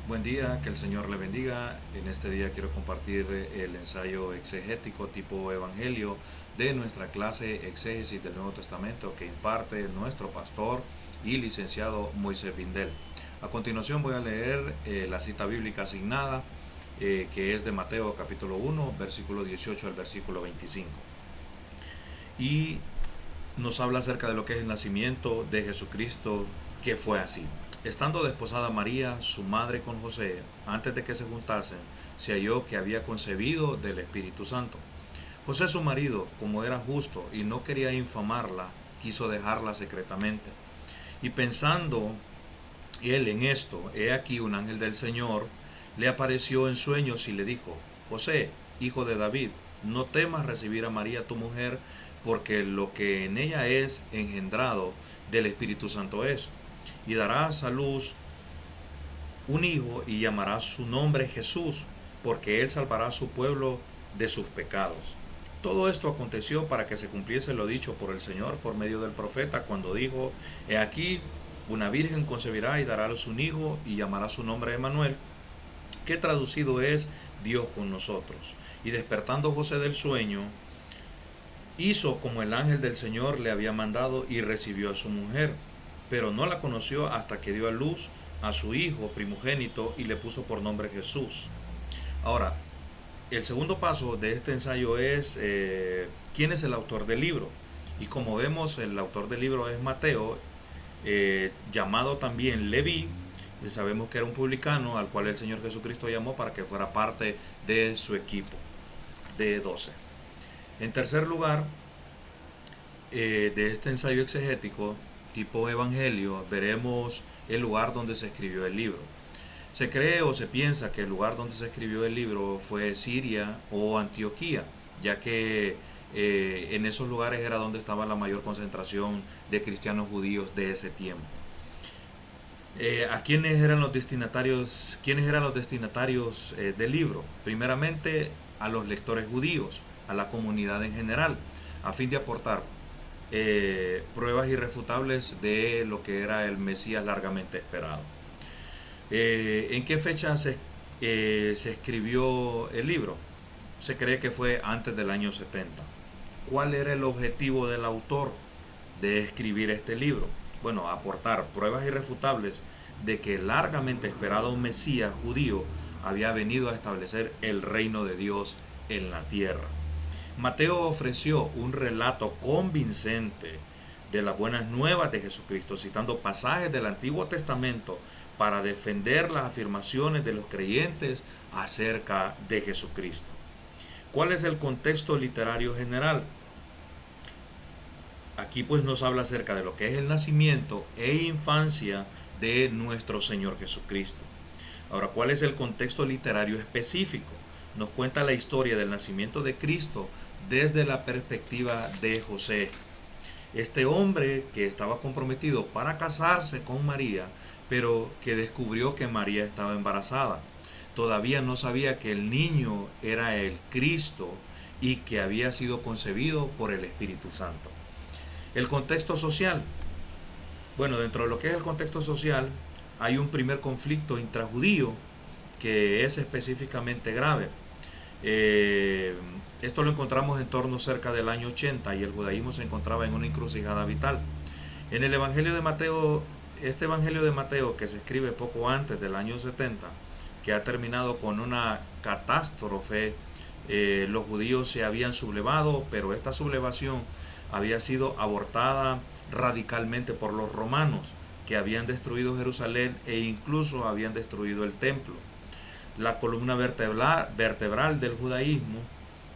Buen día, que el Señor le bendiga. En este día quiero compartir el ensayo exegético tipo Evangelio de nuestra clase Exégesis del Nuevo Testamento que imparte nuestro pastor y licenciado Moisés Bindel. A continuación voy a leer la cita bíblica asignada que es de Mateo capítulo 1, versículo 18 al versículo 25. Y nos habla acerca de lo que es el nacimiento de Jesucristo, que fue así. Estando desposada María, su madre, con José, antes de que se juntasen, se halló que había concebido del Espíritu Santo. José, su marido, como era justo y no quería infamarla, quiso dejarla secretamente. Y pensando él en esto, he aquí un ángel del Señor le apareció en sueños y le dijo: José, hijo de David, no temas recibir a María tu mujer, porque lo que en ella es engendrado del Espíritu Santo es. Y darás a luz un hijo y llamarás su nombre Jesús, porque él salvará a su pueblo de sus pecados. Todo esto aconteció para que se cumpliese lo dicho por el Señor por medio del profeta, cuando dijo: He aquí, una virgen concebirá y dará a luz un hijo y llamará su nombre Emmanuel, que traducido es Dios con nosotros. Y despertando José del sueño, hizo como el ángel del Señor le había mandado y recibió a su mujer, pero no la conoció hasta que dio a luz a su hijo primogénito y le puso por nombre Jesús. Ahora, el segundo paso de este ensayo es quién es el autor del libro. Y como vemos, el autor del libro es Mateo, llamado también Leví. Y sabemos que era un publicano al cual el Señor Jesucristo llamó para que fuera parte de su equipo de 12. En tercer lugar, de este ensayo exegético tipo Evangelio, veremos el lugar donde se escribió el libro. Se cree o se piensa que el lugar donde se escribió el libro fue Siria o Antioquía, ya que en esos lugares era donde estaba la mayor concentración de cristianos judíos de ese tiempo. ¿A quiénes eran los destinatarios del libro? Primeramente a los lectores judíos, a la comunidad en general, a fin de aportar pruebas irrefutables de lo que era el Mesías largamente esperado. ¿En qué fecha se escribió el libro? Se cree que fue antes del año 70. ¿Cuál era el objetivo del autor de escribir este libro? Bueno, aportar pruebas irrefutables de que el largamente esperado Mesías judío había venido a establecer el reino de Dios en la tierra. Mateo ofreció un relato convincente de las buenas nuevas de Jesucristo, citando pasajes del Antiguo Testamento para defender las afirmaciones de los creyentes acerca de Jesucristo. ¿Cuál es el contexto literario general? Aquí pues nos habla acerca de lo que es el nacimiento e infancia de nuestro Señor Jesucristo. Ahora, ¿cuál es el contexto literario específico? Nos cuenta la historia del nacimiento de Cristo desde la perspectiva de José. Este hombre que estaba comprometido para casarse con María, pero que descubrió que María estaba embarazada. Todavía no sabía que el niño era el Cristo y que había sido concebido por el Espíritu Santo. El contexto social. Bueno, dentro de lo que es el contexto social, hay un primer conflicto intrajudío que es específicamente grave. Esto lo encontramos en torno cerca del año 80 y el judaísmo se encontraba en una encrucijada vital. En el Evangelio de Mateo, este Evangelio de Mateo que se escribe poco antes del año 70, que ha terminado con una catástrofe, los judíos se habían sublevado, pero esta sublevación había sido abortada radicalmente por los romanos, que habían destruido Jerusalén e incluso habían destruido el templo. La columna vertebral del judaísmo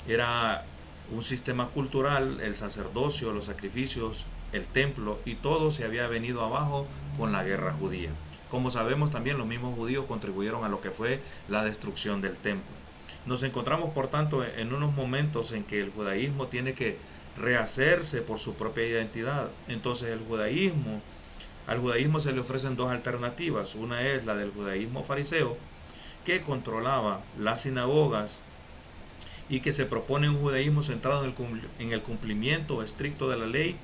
era un sistema cultural, el sacerdocio, los sacrificios, el templo, y todo se había venido abajo con la guerra judía. Como sabemos, también los mismos judíos contribuyeron a lo que fue la destrucción del templo. Nos encontramos, por tanto, en unos momentos en que el judaísmo tiene que rehacerse por su propia identidad. Entonces al judaísmo se le ofrecen dos alternativas. Una es la del judaísmo fariseo, que controlaba las sinagogas y que se propone un judaísmo centrado en el cumplimiento estricto de la ley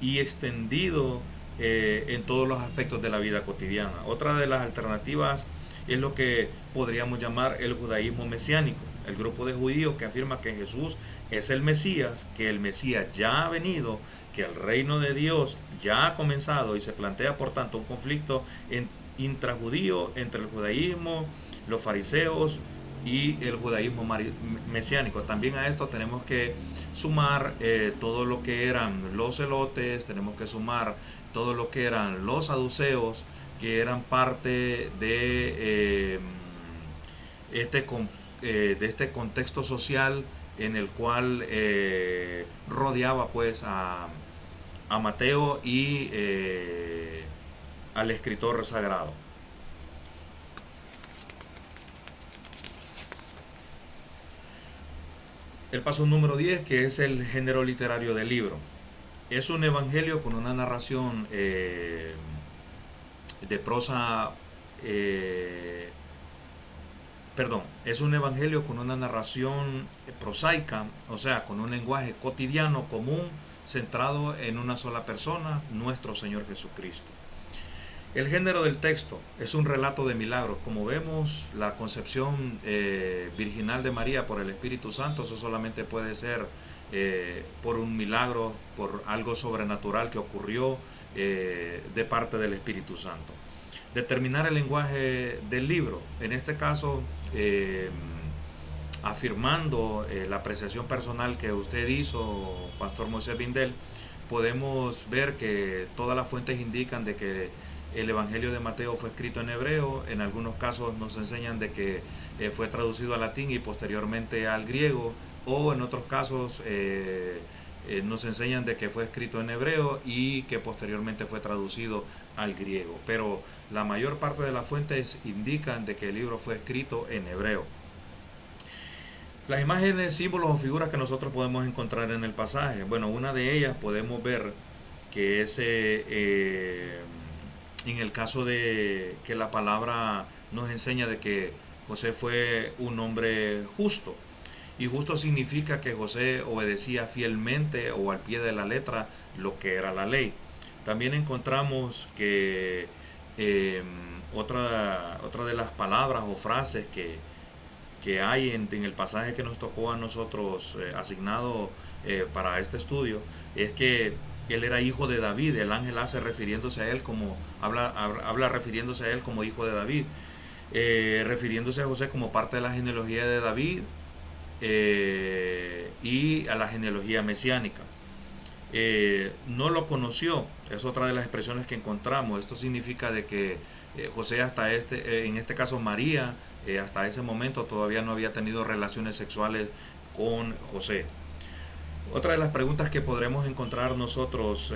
y extendido en todos los aspectos de la vida cotidiana. Otra de las alternativas es lo que podríamos llamar el judaísmo mesiánico, el grupo de judíos que afirma que Jesús es el Mesías, que el Mesías ya ha venido, que el reino de Dios ya ha comenzado, y se plantea por tanto un conflicto intrajudío entre el judaísmo, los fariseos y el judaísmo mesiánico. También a esto tenemos que sumar todo lo que eran los celotes, tenemos que sumar todo lo que eran los saduceos, que eran parte de este contexto social en el cual rodeaba pues a Mateo y al escritor sagrado. El paso número 10, que es el género literario del libro. Es un evangelio con una narración de prosa, es un evangelio con una narración prosaica, o sea, con un lenguaje cotidiano, común, centrado en una sola persona, nuestro Señor Jesucristo. El género del texto es un relato de milagros. Como vemos, la concepción virginal de María por el Espíritu Santo, eso solamente puede ser por un milagro, por algo sobrenatural que ocurrió de parte del Espíritu Santo. Determinar el lenguaje del libro, en este caso afirmando la apreciación personal que usted hizo, Pastor Moisés Bindel, podemos ver que todas las fuentes indican de que el Evangelio de Mateo fue escrito en hebreo. En algunos casos nos enseñan de que fue traducido al latín y posteriormente al griego, o en otros casos nos enseñan de que fue escrito en hebreo y que posteriormente fue traducido al griego. Pero la mayor parte de las fuentes indican de que el libro fue escrito en hebreo. Las imágenes, símbolos o figuras que nosotros podemos encontrar en el pasaje. Bueno, una de ellas podemos ver que es en el caso de que la palabra nos enseña de que José fue un hombre justo. Y justo significa que José obedecía fielmente o al pie de la letra lo que era la ley. También encontramos que otra de las palabras o frases que hay en el pasaje que nos tocó a nosotros asignado para este estudio es que él era hijo de David. El ángel refiriéndose a él habla refiriéndose a él como hijo de David, refiriéndose a José como parte de la genealogía de David y a la genealogía mesiánica. No lo conoció, es otra de las expresiones que encontramos. Esto significa de que José en este caso María, hasta ese momento todavía no había tenido relaciones sexuales con José. Otra de las preguntas que podremos encontrar nosotros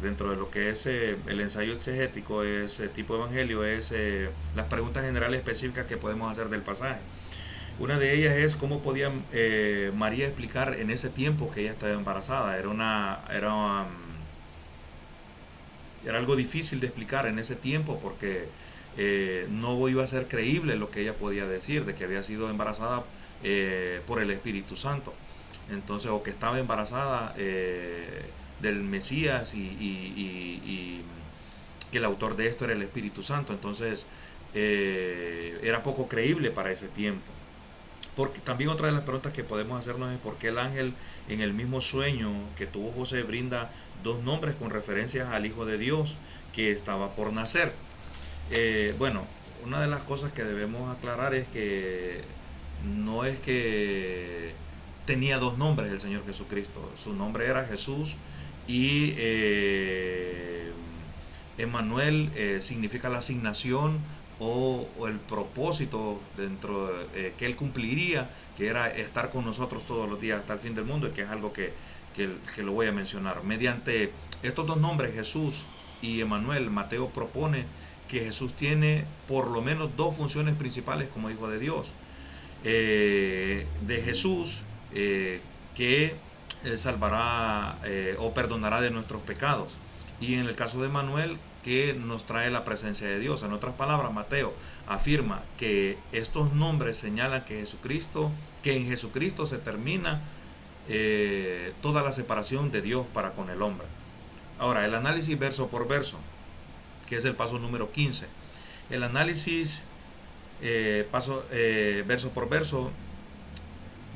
dentro de lo que es el ensayo exegético, es tipo evangelio, es las preguntas generales específicas que podemos hacer del pasaje. Una de ellas es cómo podía María explicar en ese tiempo que ella estaba embarazada. Era algo difícil de explicar en ese tiempo porque no iba a ser creíble lo que ella podía decir, de que había sido embarazada por el Espíritu Santo. Entonces, o que estaba embarazada del Mesías y que el autor de esto era el Espíritu Santo. Entonces, era poco creíble para ese tiempo. Porque también otra de las preguntas que podemos hacernos es por qué el ángel en el mismo sueño que tuvo José brinda dos nombres con referencias al Hijo de Dios que estaba por nacer. Bueno, una de las cosas que debemos aclarar es que no es que tenía dos nombres el Señor Jesucristo. Su nombre era Jesús y Emmanuel significa la asignación o el propósito dentro que él cumpliría, que era estar con nosotros todos los días hasta el fin del mundo, y que es algo que lo voy a mencionar. Mediante estos dos nombres, Jesús y Emmanuel, Mateo propone que Jesús tiene por lo menos dos funciones principales como Hijo de Dios. De Jesús, que salvará o perdonará de nuestros pecados, y en el caso de Emmanuel, que nos trae la presencia de Dios. En otras palabras, Mateo afirma que estos nombres señalan que en Jesucristo se termina toda la separación de Dios para con el hombre. Ahora, el análisis verso por verso, que es el paso número 15. El análisis verso por verso.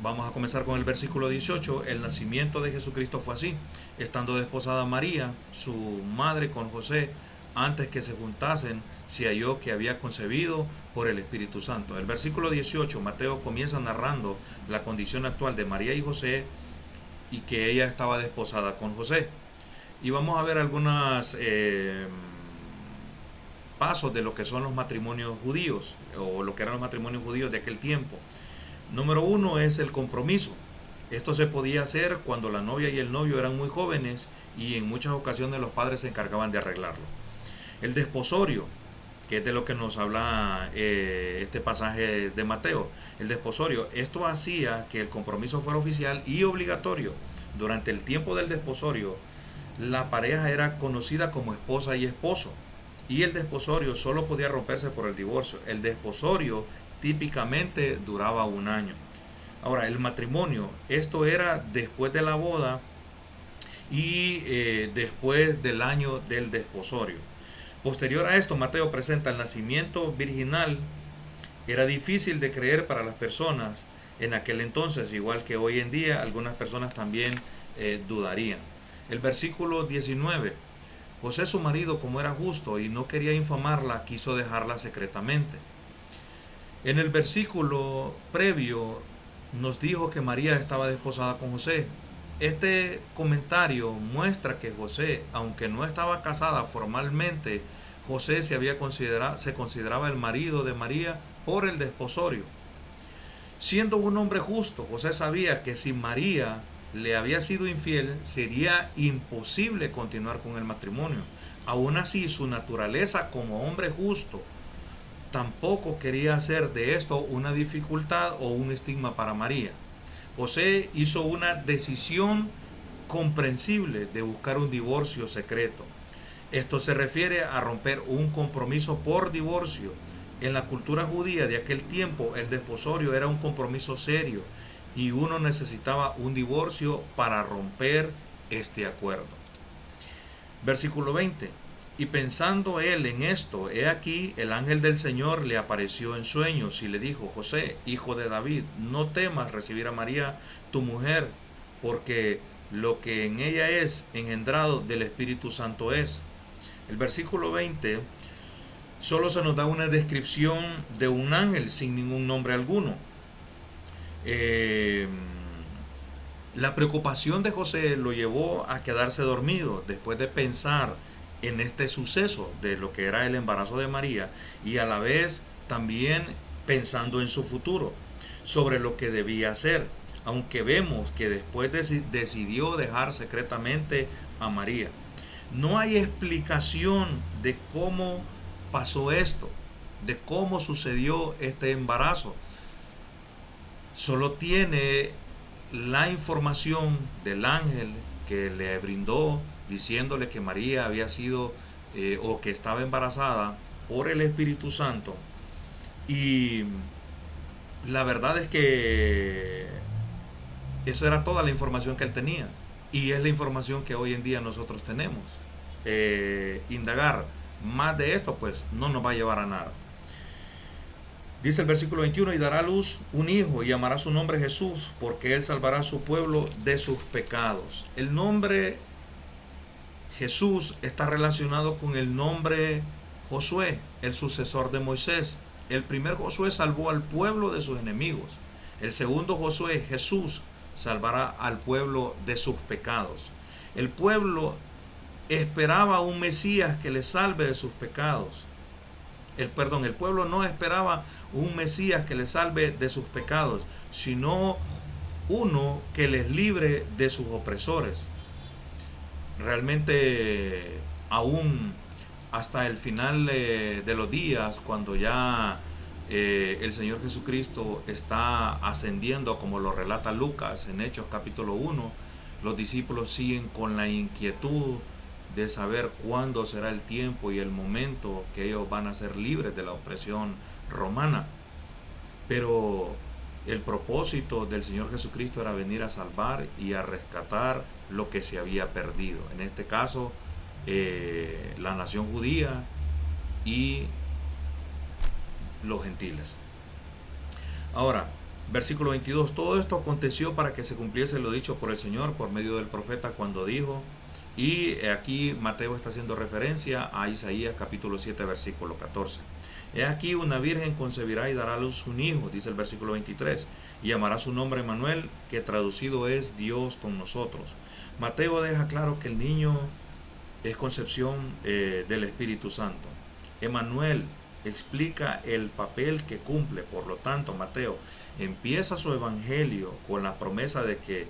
Vamos a comenzar con el versículo 18. El nacimiento de Jesucristo fue así: estando desposada María, su madre, con José, antes que se juntasen, se halló que había concebido por el Espíritu Santo. El versículo 18, Mateo comienza narrando la condición actual de María y José, y que ella estaba desposada con José. Y vamos a ver algunos pasos de lo que son los matrimonios judíos, o lo que eran los matrimonios judíos de aquel tiempo. Número 1 es el compromiso. Esto se podía hacer cuando la novia y el novio eran muy jóvenes, y en muchas ocasiones los padres se encargaban de arreglarlo. El desposorio, que es de lo que nos habla este pasaje de Mateo. El desposorio, esto hacía que el compromiso fuera oficial y obligatorio. Durante el tiempo del desposorio, la pareja era conocida como esposa y esposo, y el desposorio solo podía romperse por el divorcio. El desposorio típicamente duraba 1 año. Ahora, el matrimonio, esto era después de la boda y después del año del desposorio. Posterior a esto, Mateo presenta el nacimiento virginal. Era difícil de creer para las personas en aquel entonces, igual que hoy en día algunas personas también dudarían. El versículo 19. José, su marido, como era justo y no quería infamarla, quiso dejarla secretamente. En el versículo previo nos dijo que María estaba desposada con José. Este comentario muestra que José, aunque no estaba casada formalmente, José se consideraba el marido de María por el desposorio. Siendo un hombre justo, José sabía que si María le había sido infiel, sería imposible continuar con el matrimonio. Aún así, su naturaleza como hombre justo tampoco quería hacer de esto una dificultad o un estigma para María. José hizo una decisión comprensible de buscar un divorcio secreto. Esto se refiere a romper un compromiso por divorcio. En la cultura judía de aquel tiempo, el desposorio era un compromiso serio, y uno necesitaba un divorcio para romper este acuerdo. Versículo 20. Y pensando él en esto, he aquí el ángel del Señor le apareció en sueños y le dijo: José, hijo de David, no temas recibir a María, tu mujer, porque lo que en ella es engendrado del Espíritu Santo es. El versículo 20 solo se nos da una descripción de un ángel sin ningún nombre alguno. La preocupación de José lo llevó a quedarse dormido después de pensar en este suceso de lo que era el embarazo de María, y a la vez también pensando en su futuro, sobre lo que debía hacer, aunque vemos que después decidió dejar secretamente a María. No hay explicación de cómo pasó esto, de cómo sucedió este embarazo. Solo tiene la información del ángel que le brindó, diciéndole que María había sido o que estaba embarazada por el Espíritu Santo. Y la verdad es que eso era toda la información que él tenía, y es la información que hoy en día nosotros tenemos. Indagar más de esto pues no nos va a llevar a nada. Dice el versículo 21, y dará a luz un hijo y llamará su nombre Jesús, porque él salvará a su pueblo de sus pecados. El nombre Jesús está relacionado con el nombre Josué, el sucesor de Moisés. El primer Josué salvó al pueblo de sus enemigos. El segundo Josué, Jesús, salvará al pueblo de sus pecados. El pueblo esperaba a un Mesías que les salve de sus pecados. El pueblo no esperaba un Mesías que les salve de sus pecados, sino uno que les libre de sus opresores. Realmente, aún hasta el final de los días, cuando ya el Señor Jesucristo está ascendiendo, como lo relata Lucas en Hechos capítulo 1, los discípulos siguen con la inquietud de saber cuándo será el tiempo y el momento que ellos van a ser libres de la opresión romana. Pero el propósito del Señor Jesucristo era venir a salvar y a rescatar lo que se había perdido. En este caso, la nación judía y los gentiles. Ahora, versículo 22, todo esto aconteció para que se cumpliese lo dicho por el Señor por medio del profeta cuando dijo, y aquí Mateo está haciendo referencia a Isaías capítulo 7 versículo 14. He aquí una virgen concebirá y dará a luz un hijo, dice el versículo 23, y llamará su nombre Emmanuel, que traducido es Dios con nosotros. Mateo deja claro que el niño es concepción del Espíritu Santo. Emmanuel explica el papel que cumple. Por lo tanto, Mateo empieza su evangelio con la promesa de que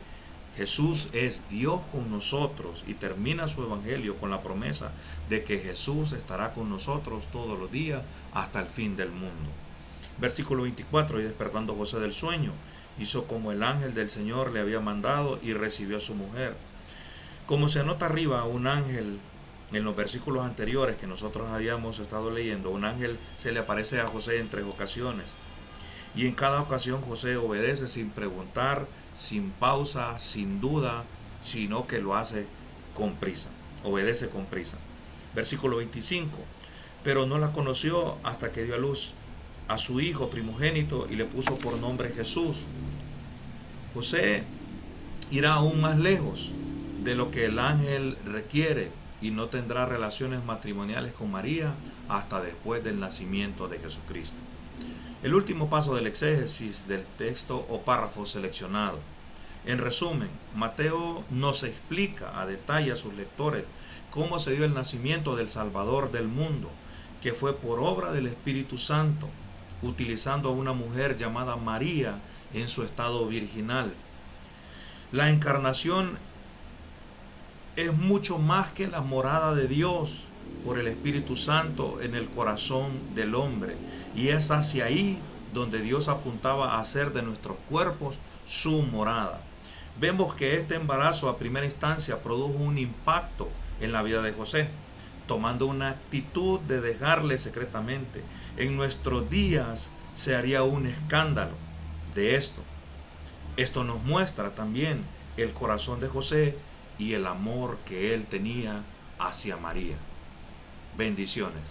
Jesús es Dios con nosotros y termina su evangelio con la promesa de que Jesús estará con nosotros todos los días hasta el fin del mundo. Versículo 24, y despertando José del sueño, hizo como el ángel del Señor le había mandado y recibió a su mujer. Como se anota arriba, un ángel, en los versículos anteriores que nosotros habíamos estado leyendo, un ángel se le aparece a José en 3 ocasiones. Y en cada ocasión José obedece sin preguntar, sin pausa, sin duda, sino que lo hace con prisa, obedece con prisa. Versículo 25, pero no la conoció hasta que dio a luz a su hijo primogénito y le puso por nombre Jesús. José irá aún más lejos de lo que el ángel requiere y no tendrá relaciones matrimoniales con María hasta después del nacimiento de Jesucristo. El último paso del exégesis del texto o párrafo seleccionado. En resumen, Mateo nos explica a detalle a sus lectores cómo se dio el nacimiento del Salvador del mundo, que fue por obra del Espíritu Santo, utilizando a una mujer llamada María en su estado virginal. La encarnación es mucho más que la morada de Dios por el Espíritu Santo en el corazón del hombre, y es hacia ahí donde Dios apuntaba a hacer de nuestros cuerpos su morada. Vemos que este embarazo a primera instancia produjo un impacto en la vida de José, tomando una actitud de dejarle secretamente. En nuestros días se haría un escándalo de esto. Esto nos muestra también el corazón de José y el amor que él tenía hacia María. Bendiciones.